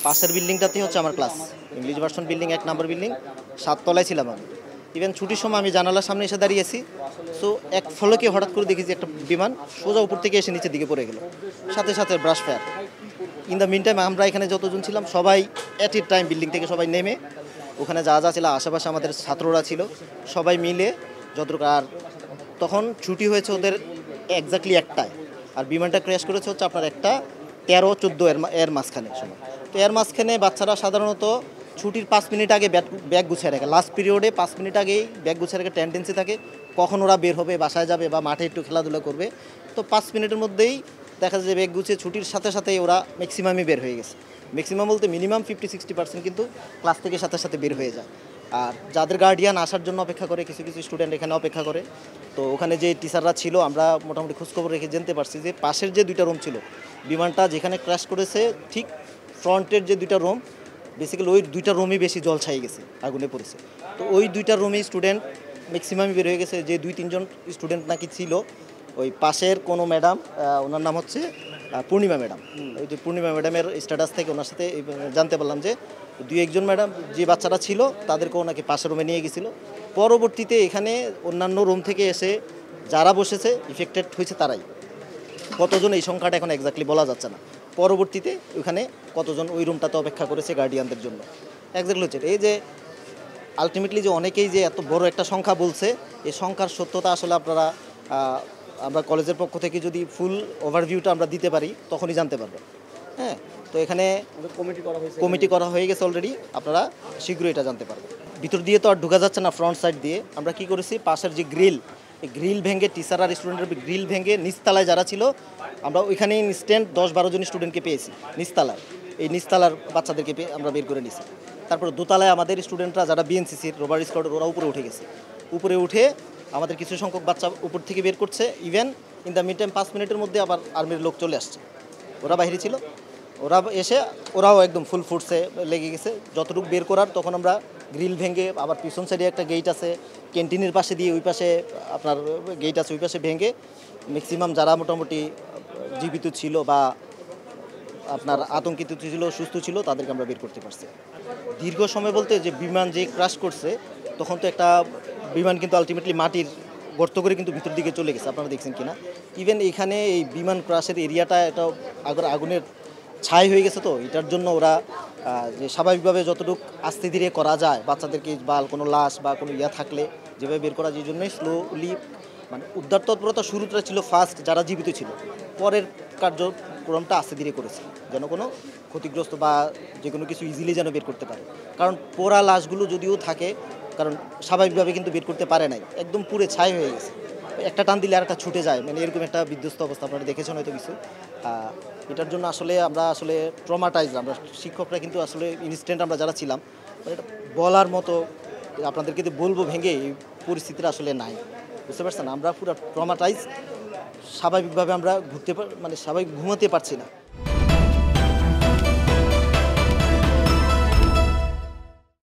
পাশের বিল্ডিংটাতেই হচ্ছে আমার ক্লাস, ইংলিশ ভার্সন বিল্ডিং 1 নম্বর বিল্ডিং, 7 তলায় ছিলাম আমি। ইভেন ছুটির সময় আমি জানালার সামনে এসে দাঁড়িয়েছি, সো এক ফলকে হঠাৎ করে দেখি যে একটা বিমান সোজা উপর থেকে এসে নিচের দিকে পড়ে গেল, সাথে সাথে brush fire. In the meantime আমরা এখানে যতজন ছিলাম সবাই অ্যাট এ টাইম বিল্ডিং থেকে সবাই নেমে, ওখানে যা যা ছিল আশেপাশে আমাদের ছাত্ররা ছিল, সবাই মিলে যতটুকু। আর তখন ছুটি হয়েছে ওদের এক্স্যাক্টলি 1টায়, আর বিমানটা ক্র্যাশ করেছে হচ্ছে আপনার 1:13-14 এর মাঝখানে সময়। তো এর মাঝখানে বাচ্চারা সাধারণত ছুটির 5 মিনিট আগে ব্যাগ গুছিয়ে রাখে, লাস্ট পিরিয়ডে 5 মিনিট আগেই ব্যাগ গুছিয়ে রাখে টেন্ডেন্সি থাকে, কখন ওরা বের হবে, বাসায় যাবে বা মাঠে একটু খেলাধুলা করবে। তো 5 মিনিটের মধ্যেই দেখা যায় যে ব্যাগ গুছিয়ে ছুটির সাথে সাথেই ওরা ম্যাক্সিমামই বের হয়ে গেছে। ম্যাক্সিমাম বলতে মিনিমাম 50-60% কিন্তু ক্লাস থেকে সাথে সাথে বের হয়ে যায়। আর যাদের গার্ডিয়ান আসার জন্য অপেক্ষা করে, কিছু কিছু স্টুডেন্ট এখানে অপেক্ষা করে। তো ওখানে যে টিচাররা ছিল, আমরা মোটামুটি খোঁজখবর রেখে জানতে পারছি যে পাশের যে 2টা রুম ছিল, বিমানটা যেখানে ক্র্যাশ করেছে ঠিক ফ্রন্টের যে 2টা রুম, বেসিক্যালি ওই 2টা রুমই বেশি জল ছাই গেছে, আগুনে পড়েছে। তো ওই 2টা রুমেই স্টুডেন্ট ম্যাক্সিমামই বের হয়ে গেছে। যে 2-3 জন স্টুডেন্ট নাকি ছিল ওই পাশের কোনো ম্যাডাম, ওনার নাম হচ্ছে পূর্ণিমা ম্যাডাম। ওই যে পূর্ণিমা ম্যাডামের স্ট্যাটাস থেকে ওনার সাথে জানতে পারলাম যে 2-1 জন ম্যাডাম যে বাচ্চারা ছিল তাদেরকেও নাকি পাশের রুমে নিয়ে গেছিলো। পরবর্তীতে এখানে অন্যান্য রুম থেকে এসে যারা বসেছে ইফেক্টেড হয়েছে তারাই। কতজন এই সংখ্যাটা এখন এক্স্যাক্টলি বলা যাচ্ছে না। পরবর্তীতে ওখানে কতজন ওই রুমটাতে অপেক্ষা করেছে গার্ডিয়ানদের জন্য এক্স্যাক্টলি হচ্ছে এই যে আলটিমেটলি যে অনেকেই যে এত বড় একটা সংখ্যা বলছে, এই সংখ্যার সত্যতা আসলে আপনারা আমরা কলেজের পক্ষ থেকে যদি ফুল ওভারভিউটা আমরা দিতে পারি তখনই জানতে পারবেন। হ্যাঁ, তো এখানে কমিটি করা হয়ে গেছে অলরেডি, আপনারা শীঘ্রই এটা জানতে পারবেন। ভিতর দিয়ে তো আর ঢোকা যাচ্ছে না ফ্রন্ট সাইড দিয়ে। আমরা কি করেছি, পাশের যে গ্রিল, এই গ্রিল ভেঙে টিচার আর স্টুডেন্টের গ্রিল ভেঙে নিচতলায় যারা ছিল আমরা ওইখানে ইনস্ট্যান্ট 10-12 জন স্টুডেন্টকে পেয়েছি নিচতলায়। এই নিচতলার বাচ্চাদেরকে পেয়ে আমরা বের করে নিয়েছি। তারপরে দোতলায় আমাদের স্টুডেন্টরা যারা বিএনসিসির রোভার স্কোয়াডের, ওরা উপরে উঠে গেছে। উপরে উঠে আমাদের কিছু সংখ্যক বাচ্চা উপর থেকে বের করছে। Even in the mid time 5 মিনিটের মধ্যে আবার আর্মির লোক চলে আসছে। ওরা বাইরে ছিল, ওরা এসে ওরাও একদম ফুল ফোর্সে লেগে গেছে যতটুকু বের করার। তখন আমরা গ্রিল ভেঙে, আবার পিছন সাইডে একটা গেট আছে ক্যান্টিনের পাশে দিয়ে, ওই পাশে আপনার গেট আছে, ওই পাশে ভেঙে ম্যাক্সিমাম যারা মোটামুটি জীবিত ছিল বা আপনার আতঙ্কিত ছিল, সুস্থ ছিল, তাদেরকে আমরা বের করতে পারছি। দীর্ঘ সময় বলতে যে বিমান যে ক্র্যাশ করছে তখন তো একটা বিমান কিন্তু আলটিমেটলি মাটির গর্ত করে কিন্তু ভিতর দিকে চলে গেছে, আপনারা দেখছেন কিনা। ইভেন এখানে এই বিমান ক্র্যাশের এরিয়াটা এটা আগুনের ছাই হয়ে গেছে। তো এটার জন্য ওরা যে স্বাভাবিকভাবে যতটুকু আস্তে ধীরে করা যায়, বাচ্চাদেরকে বা কোনো লাশ বা কোনো থাকলে যেভাবে বের করা, যে জন্যই স্লোলি মানে উদ্ধার তৎপরতা শুরুটা ছিল ফার্স্ট যারা জীবিত ছিল, পরের কার্যক্রমটা আস্তে ধীরে করেছে যেন কোনো ক্ষতিগ্রস্ত বা যে কোনো কিছু ইজিলি যেন বের করতে পারে। কারণ পোড়া লাশগুলো যদিও থাকে, কারণ স্বাভাবিকভাবে কিন্তু বের করতে পারে নাই, একদম পুরো ছাই হয়ে গেছে। একটা টান দিলে আর একটা ছুটে যায়, মানে এরকম একটা বিধ্বস্ত অবস্থা আপনারা দেখেছেন হয়তো কিছু। এটার জন্য আমরা আসলে ট্রমাটাইজ, আমরা শিক্ষকরা কিন্তু আসলে ইনস্ট্যান্ট আমরা যারা ছিলাম, মানে এটা বলার মতো আপনাদেরকে যে বলবো ভেঙে, এই পরিস্থিতিটা আসলে নাই, বুঝতে পারছেন। আমরা পুরো ট্রমাটাইজ, স্বাভাবিকভাবে আমরা স্বাভাবিক ঘুমাতে পারছি না।